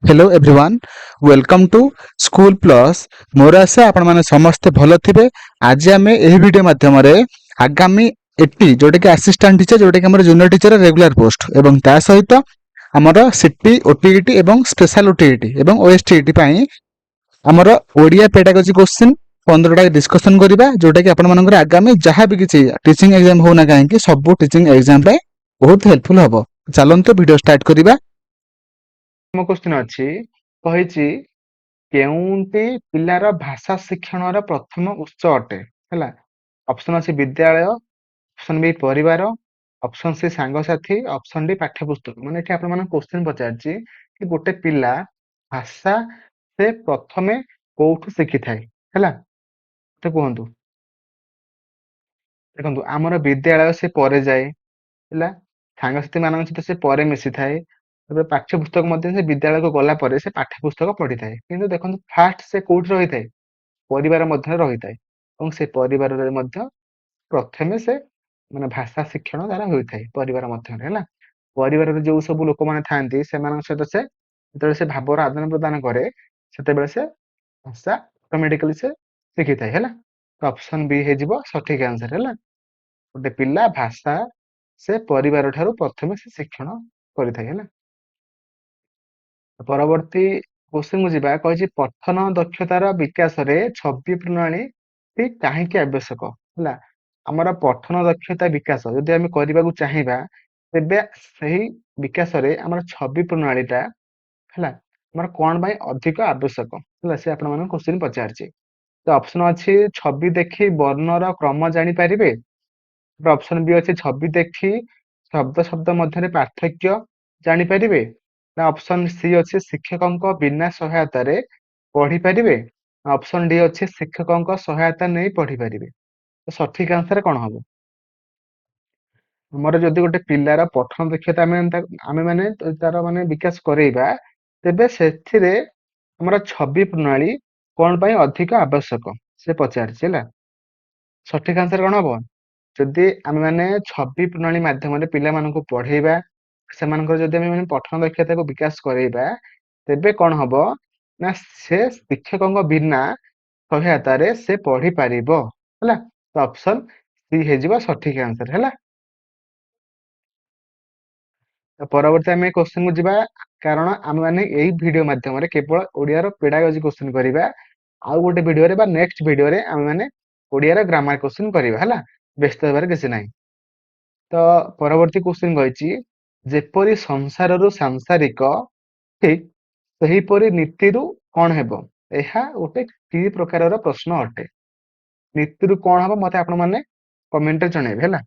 Hello everyone welcome to school plus मोर आशा आपण माने समस्ते भलो थिबे। आज आमे एही वीडियो माध्यम रे आगामी एटी जोटे कि असिस्टेंट टीचर जोटे कि हमर जूनियर टीचर रेगुलर पोस्ट एवं ता सहित हमर सिटी ओटीईटी एवं स्पेशल ओटीईटी एवं ओएसटीईटी पई हमर ओडिया पेडागोजी क्वेश्चन 15 टा डिस्कशन करिबा जोटे कि आपण मानकर आगामी जहां भी किछि टीचिंग एग्जाम होना काहे कि सब टीचिंग एग्जाम पई बहुत हेल्पफुल हबो। चलंतु वीडियो स्टार्ट करिबा। ମୋ क्वेश्चन ଅଛି କହିଛି କେଉଁଟି ପିଲାର ଭାଷା ଶିକ୍ଷଣର ପ୍ରଥମ ଉତ୍ସ ଅଟେ? ହେଲା, ଅପସନ ଅଛି ବିଦ୍ୟାଳୟ, ଅପସନ ବି ପରିବାର, ଅପସନ ସି ସାଙ୍ଗସାଥି, ଅପସନ ଡି ପାଠ୍ୟପୁସ୍ତକ। ମାନେ ଏଠି ଆପଣମାନଙ୍କୁ କ୍वेଶ୍ଚନ ପଚାରିଛି କି ଗୋଟେ ପିଲା ଭାଷା ସେ ପ୍ରଥମେ କୋଉଠୁ ଶିଖିଥାଏ? ହେଲା, ତ କୁହନ୍ତୁ। ଦେଖନ୍ତୁ ଆମର ବିଦ୍ୟାଳୟ ସେ ପରେ ଯାଏ, ହେଲା, ସାଙ୍ଗସାଥି ମାନଙ୍କ ସହିତ ସେ ପରେ ମିଶିଥାଏ, ତାପରେ ପାଠ୍ୟପୁସ୍ତକ ମଧ୍ୟ ସେ ବିଦ୍ୟାଳୟକୁ ଗଲା ପରେ ସେ ପାଠ୍ୟପୁସ୍ତକ ପଢିଥାଏ। କିନ୍ତୁ ଦେଖନ୍ତୁ ଫାଷ୍ଟ ସେ କୋଉଠି ରହିଥାଏ? ପରିବାର ମଧ୍ୟରେ ରହିଥାଏ ଏବଂ ସେ ପରିବାରରେ ମଧ୍ୟ ପ୍ରଥମେ ସେ ମାନେ ଭାଷା ଶିକ୍ଷଣ ତାର ହୋଇଥାଏ ପରିବାର ମଧ୍ୟରେ। ହେଲା, ପରିବାରରେ ଯୋଉ ସବୁ ଲୋକମାନେ ଥାଆନ୍ତି ସେମାନଙ୍କ ସହିତ ସେ ଯେତେବେଳେ ସେ ଭାବର ଆଦାନ ପ୍ରଦାନ କରେ ସେତେବେଳେ ସେ ଭାଷା ଅଟୋମେଟିକାଲି ସେ ଶିଖିଥାଏ। ହେଲା, ତ ଅପସନ ବି ହେଇଯିବ ସଠିକ ଆନ୍ସର। ହେଲା, ଗୋଟେ ପିଲା ଭାଷା ସେ ପରିବାର ଠାରୁ ପ୍ରଥମେ ସେ ଶିକ୍ଷଣ କରିଥାଏ। ହେଲା, ପରବର୍ତ୍ତୀ କ୍ୱେଶ୍ଚନ କୁ ଯିବା। କହିଛି ପଠନ ଦକ୍ଷତାର ବିକାଶରେ ଛବି ପ୍ରଣାଳୀ କାହିଁକି ଆବଶ୍ୟକ? ହେଲା, ଆମର ପଠନ ଦକ୍ଷତା ବିକାଶ ଯଦି ଆମେ କରିବାକୁ ଚାହିଁବା ତେବେ ସେହି ବିକାଶରେ ଆମର ଛବି ପ୍ରଣାଳୀ ଟା ହେଲା ଆମର କଣ ପାଇଁ ଅଧିକ ଆବଶ୍ୟକ? ହେଲା, ସେ ଆପଣ ମାନଙ୍କୁ କ୍ୱେଶ୍ଚନ ପଚାରିଛି। ତ ଅପସନ ଅଛି ଛବି ଦେଖି ବର୍ଣ୍ଣର କ୍ରମ ଜାଣିପାରିବେ, ଅପସନ ବି ଅଛି ଛବି ଦେଖି ଶବ୍ଦ ଶବ୍ଦ ମଧ୍ୟରେ ପାର୍ଥକ୍ୟ ଜାଣିପାରିବେ, ନା ଅପସନ ସି ଅଛି ଶିକ୍ଷକଙ୍କ ବିନା ସହାୟତାରେ ପଢିପାରିବେ, ଅପସନ ଡି ଅଛି ଶିକ୍ଷକଙ୍କ ସହାୟତା ନେଇ ପଢିପାରିବେ। ତ ସଠିକ ଆନ୍ସର କଣ ହବ? ଆମର ଯଦି ଗୋଟେ ପିଲାର ପଠନ ଦକ୍ଷତା ଆମେ ମାନେ ତାର ମାନେ ବିକାଶ କରେଇବା ତେବେ ସେଥିରେ ଆମର ଛବି ପ୍ରଣାଳୀ କଣ ପାଇଁ ଅଧିକ ଆବଶ୍ୟକ ସେ ପଚାରିଛି। ହେଲା, ସଠିକ ଆନ୍ସର କଣ ହବ? ଯଦି ଆମେ ମାନେ ଛବି ପ୍ରଣାଳୀ ମାଧ୍ୟମରେ ପିଲାମାନଙ୍କୁ ପଢେଇବା, ସେମାନଙ୍କର ଯଦି ଆମେ ମାନେ ପଠନ ଦକ୍ଷତାକୁ ବିକାଶ କରେଇବା ତେବେ କଣ ହବ ନା ସେ ଶିକ୍ଷକଙ୍କ ବିନା ସହାୟତାରେ ସେ ପଢିପାରିବ। ହେଲା, ତ ଅପସନ ସି ହେଇଯିବ ସଠିକ ଆନ୍ସର। ହେଲା, ତ ପରବର୍ତ୍ତୀ ଆମେ କ୍ୱେଶ୍ଚନ କୁ ଯିବା। କାରଣ ଆମେ ମାନେ ଏଇ ଭିଡିଓ ମାଧ୍ୟମରେ କେବଳ ଓଡିଆର ପେଡାଗୋଜି କ୍ୱେଶ୍ଚନ କରିବା, ଆଉ ଗୋଟେ ଭିଡିଓରେ ବା ନେକ୍ସଟ ଭିଡିଓରେ ଆମେ ମାନେ ଓଡିଆର ଗ୍ରାମାର କ୍ୱେଶ୍ଚନ କରିବା। ହେଲା, ବ୍ୟସ୍ତ ହେବାର କିଛି ନାହିଁ। ତ ପରବର୍ତ୍ତୀ କ୍ୱେଶ୍ଚନ କହିଛି ଯେପରି ସଂସାରରୁ ସାଂସାରିକ ଠିକ ସେହିପରି ନୀତିରୁ କଣ ହେବ? ଏହା ଗୋଟେ କି ପ୍ରକାରର ପ୍ରଶ୍ନ ଅଟେ? ନୀତିରୁ କଣ ହବ ମତେ ଆପଣ ମାନେ କମେଣ୍ଟରେ ଜଣେଇବେ। ହେଲା,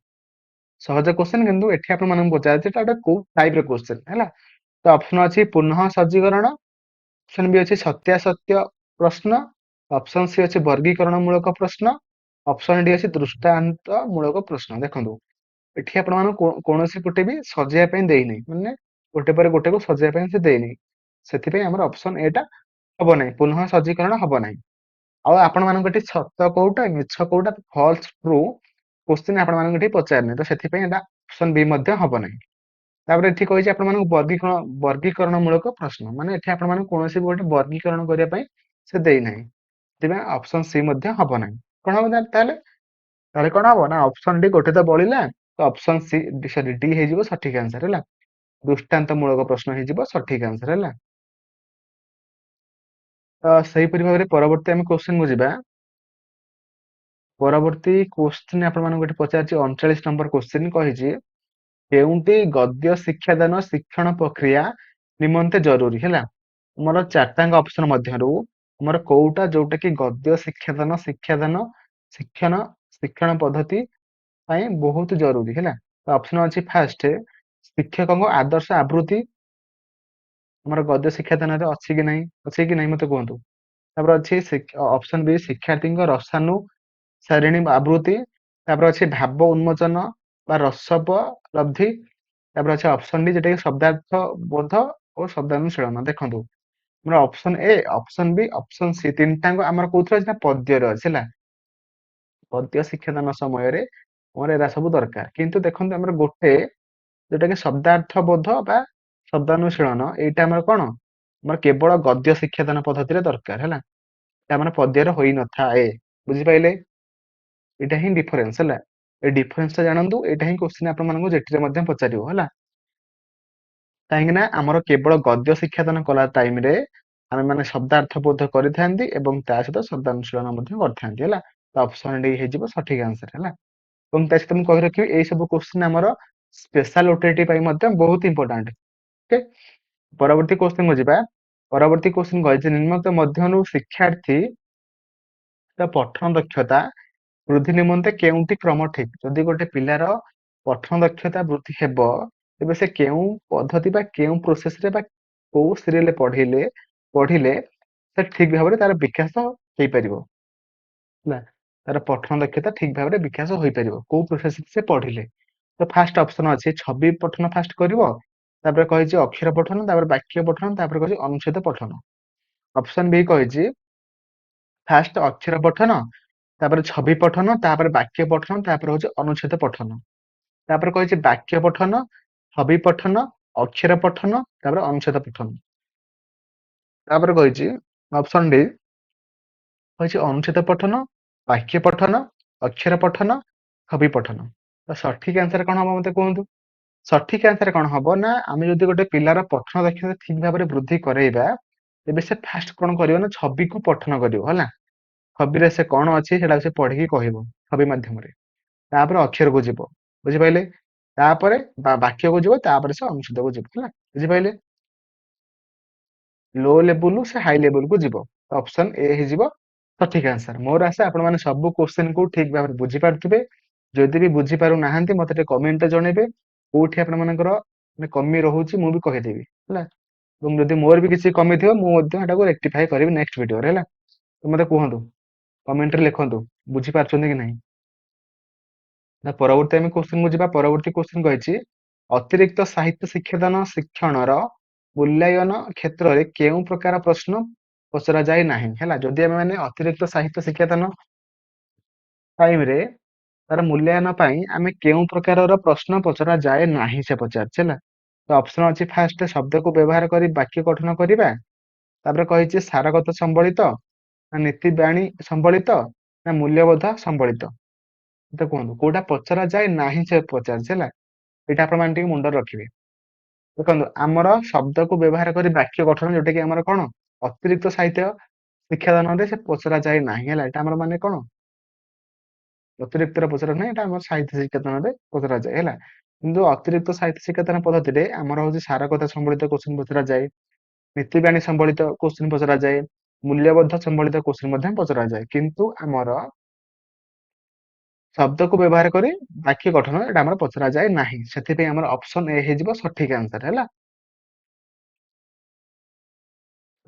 ସହଜ କ୍ୱେଶ୍ଚନ କିନ୍ତୁ ଏଠି ଆପଣ ମାନଙ୍କୁ ପଚାରୁଛି ଏଟା ଗୋଟେ କୋଉ ଟାଇପ ର କ୍ୱେଶ୍ଚନ। ହେଲା, ତ ଅପସନ ଅଛି ପୁନଃ ସଜ୍ଜୀକରଣ, ଅପସନ ବି ଅଛି ସତ୍ୟାସତ୍ୟ ପ୍ରଶ୍ନ, ଅପସନ ସି ଅଛି ବର୍ଗୀକରଣ ମୂଳକ ପ୍ରଶ୍ନ, ଅପସନ ଡି ଅଛି ଦୃଷ୍ଟାନ୍ତ ମୂଳକ ପ୍ରଶ୍ନ। ଦେଖନ୍ତୁ ଏଠି ଆପଣ ମାନଙ୍କୁ କୌଣସି ଗୋଟେ ବି ସଜେଇବା ପାଇଁ ଦେଇନି, ମାନେ ଗୋଟେ ପରେ ଗୋଟେକୁ ସଜେଇବା ପାଇଁ ସେ ଦେଇନି, ସେଥିପାଇଁ ଆମର ଅପସନ ଏଟା ହବ ନାହିଁ, ପୁନଃ ସଜ୍ଜୀକରଣ ହବ ନାହିଁ। ଆଉ ଆପଣ ମାନଙ୍କୁ ଏଠି ସତ କୋଉଟା ମିଛ କୋଉଟା ଫଲ୍ସ ଟ୍ରୁ କ୍ୱେଶ୍ଚନ ଆପଣ ମାନଙ୍କୁ ଏଠି ପଚାରିନି, ତ ସେଥିପାଇଁ ଏଟା ଅପସନ ବି ମଧ୍ୟ ହବ ନାହିଁ। ତାପରେ ଏଠି କହିଛି ଆପଣ ମାନଙ୍କୁ ବର୍ଗୀକରଣ ମୂଳକ ପ୍ରଶ୍ନ, ମାନେ ଏଠି ଆପଣ ମାନଙ୍କୁ କୌଣସି ବି ଗୋଟେ ବର୍ଗୀକରଣ କରିବା ପାଇଁ ସେ ଦେଇନାହିଁ, ସେଥିପାଇଁ ଅପସନ ସି ମଧ୍ୟ ହବ ନାହିଁ। କଣ ହବ ତାହେଲେ? ତାହେଲେ କଣ ହବ ନା ଅପସନ ଡି ଗୋଟେ ତ ବଳିଲା, ତ ଅପସନ ସି ସରି ଡି ହେଇଯିବ ସଠିକ ଆନ୍ସର। ହେଲା, ଦୃଷ୍ଟାନ୍ତ ମୂଳକ ପ୍ରଶ୍ନ ହେଇଯିବ ସଠିକ ଆନ୍ସର। ହେଲା, ତ ସେଇପରି ଭାବରେ ପରବର୍ତ୍ତୀ ଆମେ କ୍ୱେଶ୍ଚନ କୁ ଯିବା। ପରବର୍ତ୍ତୀ କ୍ୱେଶ୍ଚନ ଆପଣ ମାନଙ୍କୁ ଏଠି ପଚାରିଛି 39 ନମ୍ବର କ୍ୱେଶ୍ଚନ। କହିଛି କେଉଁଟି ଗଦ୍ୟ ଶିକ୍ଷାଦାନ ଶିକ୍ଷଣ ପ୍ରକ୍ରିୟା ନିମନ୍ତେ ଜରୁରୀ? ହେଲା, ଆମର ଚାରିଟାଙ୍କ ଅପସନ ମଧ୍ୟରୁ ଆମର କୋଉଟା ଯୋଉଟା କି ଗଦ୍ୟ ଶିକ୍ଷାଦାନ ଶିକ୍ଷଣ ପଦ୍ଧତି ପାଇଁ ବହୁତ ଜରୁରୀ? ହେଲା, ତ ଅପସନ ଅଛି ଫାଷ୍ଟ ଶିକ୍ଷକଙ୍କ ଆଦର୍ଶ ଆବୃତ୍ତି ଆମର ଗଦ୍ୟ ଶିକ୍ଷାଦାନରେ ଅଛି କି ନାହିଁ ମତେ କୁହନ୍ତୁ। ତାପରେ ଅଛି ଅପସନ ବି ଶିକ୍ଷାର୍ଥୀଙ୍କ ରସାନୁ ସାରିଣୀ ଆବୃତ୍ତି, ତାପରେ ଅଛି ଭାବ ଉନ୍ମୋଚନ ବା ରସୋପଲବ୍ଧି, ତାପରେ ଅଛି ଅପସନ ଡି ଯେଟା କି ଶବ୍ଦାର୍ଥ ବୋଧ ଓ ଶବ୍ଦାନୁଶୀଳନ। ଦେଖନ୍ତୁ ଆମର ଅପସନ ଏ, ଅପସନ ବି, ଅପସନ ସି ତିନିଟାଙ୍କ ଆମର କୋଉଥିରେ ଅଛି ନା ପଦ୍ୟରେ ଅଛି। ହେଲା, ପଦ୍ୟ ଶିକ୍ଷାଦାନ ସମୟରେ ଆମର ଏରା ସବୁ ଦରକାର, କିନ୍ତୁ ଦେଖନ୍ତୁ ଆମର ଗୋଟେ ଯୋଉଟା କି ଶବ୍ଦାର୍ଥ ବୋଧ ବା ଶବ୍ଦାନୁଶୀଳନ, ଏଇଟା ଆମର କଣ ଆମର କେବଳ ଗଦ୍ୟ ଶିକ୍ଷାଦାନ ପଦ୍ଧତିରେ ଦରକାର ହେଲା, ତା ମାନେ ପଦ୍ୟରେ ହୋଇନଥାଏ। ବୁଝିପାରିଲେ? ଏଇଟା ହିଁ ଡିଫରେନ୍ସ ହେଲା। ଏ ଡିଫରେନ୍ସ ଟା ଜାଣନ୍ତୁ, ଏଇଟା ହିଁ କ୍ୱେଶ୍ଚିନ୍ ଆପଣମାନଙ୍କୁ ଜେଟିରେ ମଧ୍ୟ ପଚାରିବ ହେଲା। କାହିଁକି ନା ଆମର କେବଳ ଗଦ୍ୟ ଶିକ୍ଷାଦାନ କଲା ଟାଇମରେ ଆମେ ମାନେ ଶବ୍ଦାର୍ଥ ବୋଧ କରିଥାନ୍ତି ଏବଂ ତା ସହିତ ଶବ୍ଦାନୁଶୀଳନ ମଧ୍ୟ କରିଥାନ୍ତି ହେଲା। ତ ଅପସନ ଡି ହେଇଯିବ ସଠିକ ଆନ୍ସର ହେଲା। ଏବଂ ତା ସହିତ ମୁଁ କହି ରଖିବି, ଏଇ ସବୁ କ୍ୱେଶ୍ଚିନ୍ ଆମର ସ୍ପେଶାଲ ଓଟିଟି ପାଇଁ ମଧ୍ୟ ବହୁତ ଇମ୍ପୋର୍ଟାଣ୍ଟ। ଓକେ, ପରବର୍ତ୍ତୀ କ୍ୱେଶ୍ଚିନ୍ କୁ ଯିବା। ପରବର୍ତ୍ତୀ କ୍ୱେଶ୍ଚିନ୍ କହିଛି, ନିମ୍ନଲିଖିତ ମଧ୍ୟରୁ ଶିକ୍ଷାର୍ଥୀ ପଠନ ଦକ୍ଷତା ବୃଦ୍ଧି ନିମନ୍ତେ କେଉଁଟି କ୍ରମ ଠିକ? ଯଦି ଗୋଟେ ପିଲାର ପଠନ ଦକ୍ଷତା ବୃଦ୍ଧି ହେବ, ତେବେ ସେ କେଉଁ ପଦ୍ଧତି ବା କେଉଁ ପ୍ରୋସେସରେ ବା କୋଉ ସିରିଏଲରେ ପଢିଲେ ସେ ଠିକ ଭାବରେ ତାର ବିକାଶ ହେଇପାରିବ ହେଲା। ତାର ପଠନ ଦକ୍ଷତା ଠିକ ଭାବରେ ବିକାଶ ହୋଇପାରିବ କୋଉ ପ୍ରୋସେସ ସେ ପଢିଲେ। ତ ଫାଷ୍ଟ ଅପସନ ଅଛି ଛବି ପଠନ ଫାଷ୍ଟ କରିବ, ତାପରେ କହିଛି ଅକ୍ଷର ପଠନ, ତାପରେ ବାକ୍ୟ ପଠନ, ତାପରେ କହିଛି ଅନୁଚ୍ଛେଦ ପଠନ। ଅପସନ ବି କହିଛି ଫାଷ୍ଟ ଅକ୍ଷର ପଠନ, ତାପରେ ଛବି ପଠନ, ତାପରେ ବାକ୍ୟ ପଠନ, ତାପରେ ହଉଛି ଅନୁଚ୍ଛେଦ ପଠନ। ତାପରେ କହିଛି ବାକ୍ୟ ପଠନ, ଛବି ପଠନ, ଅକ୍ଷର ପଠନ, ତାପରେ ଅନୁଚ୍ଛେଦ ପଠନ। ତାପରେ କହିଛି ଅପସନ ଡି କହିଛି ଅନୁଚ୍ଛେଦ ପଠନ, ବାକ୍ୟ ପଠନ, ଅକ୍ଷର ପଠନ, ଛବି ପଠନ। ତ ସଠିକ ଆନ୍ସର କଣ ହବ ମତେ କୁହନ୍ତୁ? ସଠିକ ଆନ୍ସର କଣ ହବ ନା, ଆମେ ଯଦି ଗୋଟେ ପିଲାର ପଠନ ଦକ୍ଷତା ଠିକ ଭାବରେ ବୃଦ୍ଧି କରେଇବା, ତେବେ ସେ ଫାଷ୍ଟ କଣ କରିବ ନା ଛବିକୁ ପଠନ କରିବ ହେଲା। ଛବିରେ ସେ କଣ ଅଛି ସେଟା ସେ ପଢିକି କହିବ ଛବି ମାଧ୍ୟମରେ। ତାପରେ ଅକ୍ଷରକୁ ଯିବ, ବୁଝିପାରିଲେ? ତାପରେ ବାକ୍ୟକୁ ଯିବ, ତାପରେ ସେ ଅନୁଚ୍ଛେଦକୁ ଯିବ ହେଲା। ବୁଝିପାରିଲେ? ଲୋ ଲେବୁଲ ସେ ହାଇ ଲେବୁଲକୁ ଯିବ। ଅପସନ ଏ ହେଇଯିବ ସଠିକ ଆନ୍ସର। ମୋର ଆଶା ଆପଣ ମାନେ ସବୁ କ୍ୱେଶ୍ଚିନ କୁ ଠିକ ଭାବରେ ବୁଝିପାରୁଥିବେ। ଯଦି ବି ବୁଝିପାରୁନାହାନ୍ତି ମତେ ଟିକେ କମେଣ୍ଟରେ ଜଣେଇବେ, କୋଉଠି ଆପଣ ମାନଙ୍କର କମି ରହୁଛି ମୁଁ ବି କହିଦେବି ହେଲା। ଏବଂ ଯଦି ମୋର ବି କିଛି କମି ଥିବ ମୁଁ ମଧ୍ୟ ଏଟାକୁ ରେକ୍ଟିଫାଏ କରିବି ନେକ୍ସଟ ଭିଡିଓରେ ହେଲା। ତ ମତେ କୁହନ୍ତୁ, କମେଣ୍ଟରେ ଲେଖନ୍ତୁ ବୁଝିପାରୁଛନ୍ତି କି ନାହିଁ। ନା ପରବର୍ତ୍ତୀ ଆମେ କ୍ୱେଶ୍ଚିନ୍ କୁ ଯିବା। ପରବର୍ତ୍ତୀ କ୍ୱେଶ୍ଚିନ୍ କହିଛି, ଅତିରିକ୍ତ ସାହିତ୍ୟ ଶିକ୍ଷାଦାନ ଶିକ୍ଷଣର ମୂଲ୍ୟାୟନ କ୍ଷେତ୍ରରେ କେଉଁ ପ୍ରକାର ପ୍ରଶ୍ନ ପଚରା ଯାଏ ନାହିଁ ହେଲା। ଯଦି ଆମେ ମାନେ ଅତିରିକ୍ତ ସାହିତ୍ୟ ଶିକ୍ଷାଦାନ ଟାଇମରେ ତାର ମୂଲ୍ୟାୟନ ପାଇଁ ଆମେ କେଉଁ ପ୍ରକାରର ପ୍ରଶ୍ନ ପଚରା ଯାଏ ନାହିଁ ସେ ପଚାରିଛି ହେଲା। ତ ଅପସନ ଅଛି ଫାଷ୍ଟ ଶବ୍ଦକୁ ବ୍ୟବହାର କରି ବାକ୍ୟ ଗଠନ କରିବା, ତାପରେ କହିଛି ସାରଗତ ସମ୍ବଳିତ, ନା ନୀତି ବାଣୀ ସମ୍ବଳିତ, ନା ମୂଲ୍ୟବୋଧ ସମ୍ବଳିତ। ତ କୁହନ୍ତୁ କୋଉଟା ପଚରା ଯାଏ ନାହିଁ ସେ ପଚାରିଛି ହେଲା। ଏଇଟା ଆପଣ ମାନେ ଟିକେ ମୁଣ୍ଡରେ ରଖିବେ। ଦେଖନ୍ତୁ ଆମର ଶବ୍ଦକୁ ବ୍ୟବହାର କରି ବାକ୍ୟ ଗଠନ, ଯୋଉଟା କି ଆମର କଣ ଅତିରିକ୍ତ ସାହିତ୍ୟ ଶିକ୍ଷାଦାନରେ ସେ ପଚରା ଯାଏ ନାହିଁ ହେଲା। ଏଇଟା ଆମର ମାନେ କଣ ଅତିରିକ୍ତର ପଚରା ନାହିଁ, ଏଟା ଆମର ସାହିତ୍ୟ ଶିକ୍ଷାଦାନରେ ପଚରା ଯାଏ ହେଲା। କିନ୍ତୁ ଅତିରିକ୍ତ ସାହିତ୍ୟ ଶିକ୍ଷାଦାନ ପଦ୍ଧତିରେ ଆମର ହଉଛି ସାରକଥା ସମ୍ବଳିତ କୋଶ୍ଚିନ୍ ପଚରା ଯାଏ, ନୀତିବାଣୀ ସମ୍ବଳିତ କୋଶ୍ଚିନ୍ ପଚରା ଯାଏ, ମୂଲ୍ୟବୋଧ ସମ୍ବଳିତ କୋଶ୍ଚିନ୍ ମଧ୍ୟ ପଚରା ଯାଏ। କିନ୍ତୁ ଆମର ଶବ୍ଦକୁ ବ୍ୟବହାର କରି ବାକ୍ୟ ଗଠନ ଏଟା ଆମର ପଚରା ଯାଏ ନାହିଁ। ସେଥିପାଇଁ ଆମର ଅପସନ ଏ ହେଇଯିବ ସଠିକ ଆନ୍ସର ହେଲା।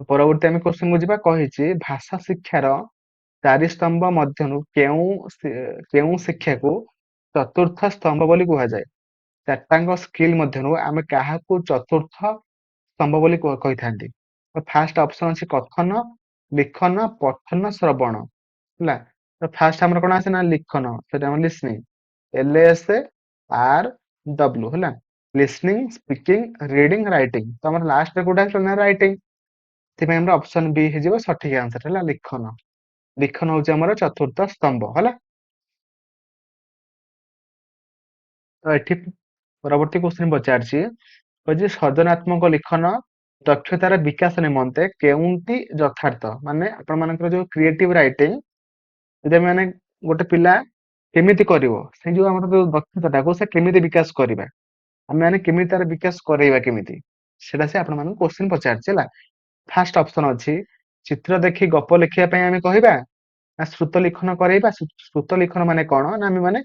ପରବର୍ତ୍ତୀ ଆମେ କ୍ୱେଶ୍ଚିନ୍ କୁ ଯିବା। କହିଛି ଭାଷା ଶିକ୍ଷାର ଚାରି ସ୍ତମ୍ଭ ମଧ୍ୟରୁ କେଉଁ ଶିକ୍ଷାକୁ ଚତୁର୍ଥ ସ୍ତମ୍ଭ ବୋଲି କୁହାଯାଏ? ଚାରିଟାଙ୍କ ସ୍କିଲ୍ ମଧ୍ୟରୁ ଆମେ କାହାକୁ ଚତୁର୍ଥ ସ୍ତମ୍ଭ ବୋଲି କହିଥାନ୍ତି? ତ ଫାଷ୍ଟ ଅପସନ ଅଛି କଥନ, ଲିଖନ, ପଠନ, ଶ୍ରବଣ ହେଲା। ତ ଫାଷ୍ଟ ଆମର କଣ ଆସେ ନା ଲିଖନ, ସେଟା ଆମର ଲିସନିଂ, LASARW ହେଲା। Listening, speaking, reading, writing. ତ ଆମର ଲାଷ୍ଟରେ କୋଉଟା ଆସିଲା ନା ରାଇଟିଂ। ସେଥିପାଇଁ ଆମର ଅପସନ ବି ହେଇଯିବ ସଠିକ ଆନ୍ସର ହେଲା ଲିଖନ। ଲିଖନ ହଉଛି ଆମର ଚତୁର୍ଥ ସ୍ତମ୍ଭ ହେଲା। ତ ଏଠି ପରବର୍ତ୍ତୀ କ୍ୱେଶ୍ଚିନ୍ ପଚାରିଛି, କହିଛି ସର୍ଜନାତ୍ମକ ଲିଖନ ଦକ୍ଷତାର ବିକାଶ ନିମନ୍ତେ କେଉଁଟି ଯଥାର୍ଥ? ମାନେ ଆପଣ ମାନଙ୍କର ଯୋଉ କ୍ରିଏଟିଭ ରାଇଟିଂ ଯଦି ଆମେ ମାନେ ଗୋଟେ ପିଲା କେମିତି କରିବ, ସେଇ ଯୋଉ ଆମର ଯୋଉ ଦକ୍ଷତାଟାକୁ ସେ କେମିତି ବିକାଶ କରିବା, ଆମେ ମାନେ କେମିତି ତାର ବିକାଶ କରେଇବା କେମିତି, ସେଟା ସେ ଆପଣ ମାନଙ୍କୁ କ୍ୱେଶ୍ଚିନ୍ ପଚାରିଛି ହେଲା। ଫାଷ୍ଟ ଅପସନ ଅଛି ଚିତ୍ର ଦେଖି ଗପ ଲେଖିବା ପାଇଁ ଆମେ କହିବା, ନା ଶ୍ରୁତ ଲିଖନ କରେଇବା। ଶ୍ରୁତ ଲିଖନ ମାନେ କଣ ନା ଆମେ ମାନେ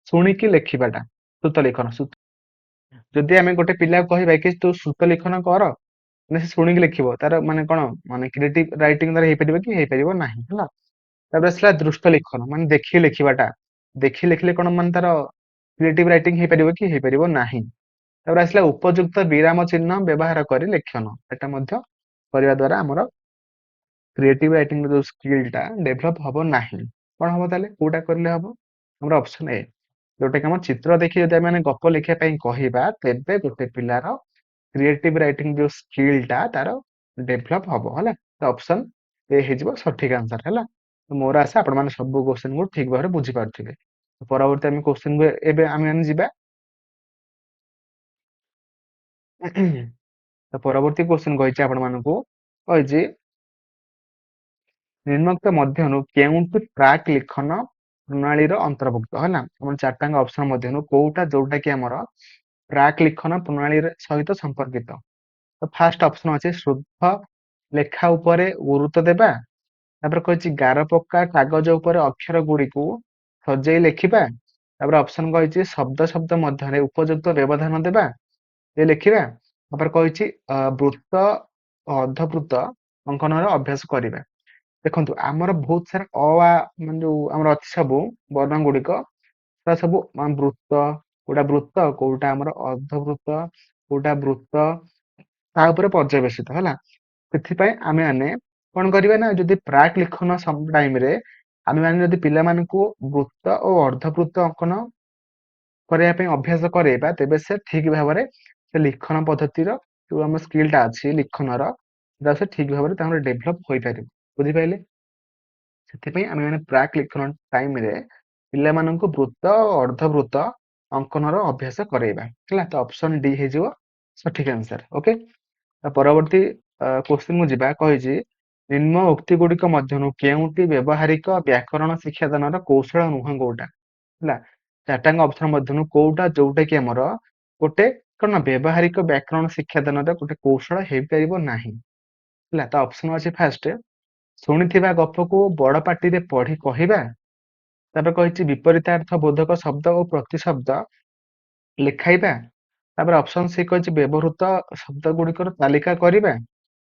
ଶୁଣିକି ଲେଖିବାଟା ଶ୍ରୁତ ଲିଖନ। ଯଦି ଆମେ ଗୋଟେ ପିଲାକୁ କହିବା କି ତୁ ଶ୍ରୁତ ଲିଖନ କର, ମାନେ ସେ ଶୁଣିକି ଲେଖିବ, ତାର ମାନେ କଣ ମାନେ କ୍ରିଏଟିଭ ରାଇଟିଂ ତାର ହେଇପାରିବ କି ହେଇପାରିବ ନାହିଁ ହେଲା। ତାପରେ ଆସିଲା ଦୃଷ୍ଟ ଲିଖନ, ମାନେ ଦେଖି ଲେଖିବାଟା। ଦେଖି ଲେଖିଲେ କଣ ମାନେ ତାର କ୍ରିଏଟିଭ ରାଇଟିଂ ହେଇପାରିବ କି ହେଇପାରିବ ନାହିଁ। ତାପରେ ଆସିଲା ଉପଯୁକ୍ତ ବିରାମ ଚିହ୍ନ ବ୍ୟବହାର କରି ଲେଖନ। ଏଟା ମଧ୍ୟ କରିବା ଦ୍ଵାରା ଆମର କ୍ରିଏଟିଭ ରାଇଟିଂ ଯୋଉ ସ୍କିଲ୍ ଟା ଡେଭଲପ ହବ ନାହିଁ। କଣ ହବ ତାହେଲେ, କୋଉଟା କରିଲେ ହବ? ଆମର ଅପସନ ଏ, ଯୋଉଟା କି ଆମ ଚିତ୍ର ଦେଖି ଯଦି ଆମେ ଗପ ଲେଖିବା ପାଇଁ କହିବା, ତେବେ ଗୋଟେ ପିଲାର କ୍ରିଏଟିଭ ରାଇଟିଂ ଯୋଉ ସ୍କିଲ୍ ଟା ତାର ଡେଭଲପ ହବ ହେଲା। ତ ଅପସନ ଏ ହେଇଯିବ ସଠିକ ଆନ୍ସର ହେଲା। ତ ମୋର ଆଶା ଆପଣ ମାନେ ସବୁ କ୍ୱେଶ୍ଚନ କୁ ଠିକ ଭାବରେ ବୁଝିପାରୁଥିବେ। ପରବର୍ତ୍ତୀ ଆମେ କ୍ୱେଶ୍ଚନ ଏବେ ଆମେ ମାନେ ଯିବା। ତ ପରବର୍ତ୍ତୀ କ୍ୱେଶ୍ଚନ କହିଛି ଆପଣ ମାନଙ୍କୁ, କହିଛି ନିମ୍ନୋକ୍ତ ମଧ୍ୟରୁ କେଉଁଟି ପ୍ରାକ୍ ଲିଖନ ପ୍ରଣାଳୀର ଅନ୍ତର୍ଭୁକ୍ତ ହେଲା। ଆମର ଚାରିଟାଙ୍କ ଅପସନ ମଧ୍ୟରୁ କୋଉଟା ଯୋଉଟା କି ଆମର ପ୍ରାକ୍ ଲିଖନ ପ୍ରଣାଳୀ ସହିତ ସମ୍ପର୍କିତ। ତ ଫାଷ୍ଟ ଅପସନ ଅଛି ଶୁଦ୍ଧ ଲେଖା ଉପରେ ଗୁରୁତ୍ୱ ଦେବା। ତାପରେ କହିଛି ଗାର ପକା କାଗଜ ଉପରେ ଅକ୍ଷର ଗୁଡ଼ିକୁ ସଜେଇ ଲେଖିବା। ତାପରେ ଅପସନ କହିଛି ଶବ୍ଦ ଶବ୍ଦ ମଧ୍ୟରେ ଉପଯୁକ୍ତ ବ୍ୟବଧାନ ଦେବା ଏ ଲେଖିବା। ତାପରେ କହିଛି ବୃତ୍ତ ଓ ଅର୍ଦ୍ଧବୃତ୍ତ ଅଙ୍କନର ଅଭ୍ୟାସ କରିବା। ଦେଖନ୍ତୁ ଆମର ବହୁତ ସାରା ମାନେ ଯୋଉ ଆମର ଅଛି ସବୁ ବର୍ଣ୍ଣ ଗୁଡ଼ିକ, ସେଟା ସବୁ ବୃତ୍ତ, କୋଉଟା ବୃତ୍ତ କୋଉଟା ଆମର ଅର୍ଦ୍ଧବୃତ୍ତ, କୋଉଟା ବୃତ୍ତ ତା ଉପରେ ପର୍ଯ୍ୟବେସିତ ହେଲା। ସେଥିପାଇଁ ଆମେ ମାନେ କଣ କରିବା ନା, ଯଦି ପ୍ରାକ୍ ଲିଖନ ଟାଇମରେ ଆମେ ମାନେ ଯଦି ପିଲାମାନଙ୍କୁ ବୃତ୍ତ ଓ ଅର୍ଦ୍ଧବୃତ୍ତ ଅଙ୍କନ କରିବା ପାଇଁ ଅଭ୍ୟାସ କରେଇବା, ତେବେ ସେ ଠିକ ଭାବରେ ସେ ଲିଖନ ପଦ୍ଧତିର ଯୋଉ ଆମ ସ୍କିଲଟା ଅଛି ଲିଖନର, ସେଟା ସେ ଠିକ ଭାବରେ ତାଙ୍କର ଡେଭଲପ ହୋଇପାରିବ। ବୁଝିପାରିଲେ? ସେଥିପାଇଁ ଆମେ ମାନେ ପ୍ରାକ୍ ଲିଖନ ଟାଇମରେ ପିଲାମାନଙ୍କୁ ବୃତ୍ତ ଓ ଅର୍ଦ୍ଧବୃତ୍ତ ଅଙ୍କନର ଅଭ୍ୟାସ କରେଇବା ହେଲା। ତ ଅପସନ ଡି ହେଇଯିବ ସଠିକ ଆନ୍ସର। ଓକେ, ପରବର୍ତ୍ତୀ କ୍ୱେଶ୍ଚିନ୍ ମୁଁ ଯିବା। କହିଛି ନିମ୍ନ ଉକ୍ତି ଗୁଡ଼ିକ ମଧ୍ୟରୁ କେଉଁଟି ବ୍ୟବହାରିକ ବ୍ୟାକରଣ ଶିକ୍ଷାଦାନର କୌଶଳ ନୁହଁ କୋଉଟା ହେଲା। ଚାରିଟାଙ୍କ ଅପସନ ମଧ୍ୟରୁ କୋଉଟା ଯୋଉଟା କି ଆମର ଗୋଟେ କଣ ବ୍ୟବହାରିକ ବ୍ୟାକରଣ ଶିକ୍ଷାଦାନର ଗୋଟେ କୌଶଳ ହେଇପାରିବ ନାହିଁ ହେଲା। ତ ଅପସନ ଅଛି ଫାଷ୍ଟ ଶୁଣିଥିବା ଗପକୁ ବଡ ପାଟିରେ ପଢି କହିବା। ତାପରେ କହିଛି ବିପରୀତାର୍ଥ ବୋଧକ ଶବ୍ଦ ଓ ପ୍ରତିଶବ୍ଦ ଲେଖାଇବା। ତାପରେ ଅପସନ ସି କହିଛି ବ୍ୟବହୃତ ଶବ୍ଦ ଗୁଡ଼ିକର ତାଲିକା କରିବା।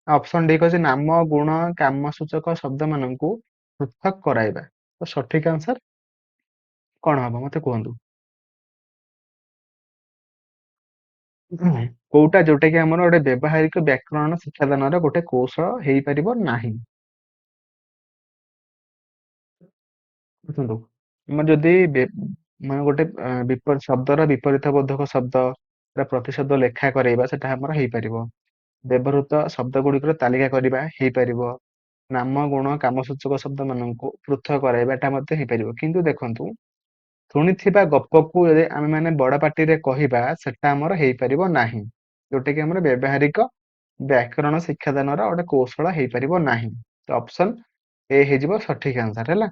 ଅପସନ ଡି କହିଛି ନାମ ଗୁଣ କାମ ସୂଚକ ଶବ୍ଦ ମାନଙ୍କୁ ପୃଥକ କରାଇବା। ତ ସଠିକ ଆନ୍ସର କଣ ହବ ମତେ କୁହନ୍ତୁ? କୋଉଟା ଯୋଉଟା କି ଆମର ଗୋଟେ ବ୍ୟବହାରିକ ବ୍ୟାକରଣ ଶିକ୍ଷାଦାନର ଗୋଟେ କୌଶଳ ହେଇପାରିବ ନାହିଁ। ଦେଖନ୍ତୁ ଆମର ଯଦି ମାନେ ଗୋଟେ ଶବ୍ଦର ବିପରୀତ ବୋଧକ ଶବ୍ଦ ପ୍ରତିଶବ୍ଦ ଲେଖା କରାଇବା, ସେଟା ଆମର ହେଇପାରିବ। ବ୍ୟବହୃତ ଶବ୍ଦ ଗୁଡ଼ିକର ତାଲିକା କରିବା ହେଇପାରିବ। ନାମ ଗୁଣ କାମସୂଚକ ଶବ୍ଦ ମାନଙ୍କୁ ପୃଥକ କରାଇବା ଏଟା ମଧ୍ୟ ହେଇପାରିବ। କିନ୍ତୁ ଦେଖନ୍ତୁ ଶୁଣିଥିବା ଗପକୁ ଯଦି ଆମେ ମାନେ ବଡ ପାଟିରେ କହିବା, ସେଟା ଆମର ହେଇପାରିବ ନାହିଁ। ଯୋଉଟା କି ଆମର ବ୍ୟବହାରିକ ବ୍ୟାକରଣ ଶିକ୍ଷାଦାନର ଗୋଟେ କୌଶଳ ହେଇପାରିବ ନାହିଁ। ତ ଅପସନ ଏ ହେଇଯିବ ସଠିକ ଆନ୍ସର ହେଲା।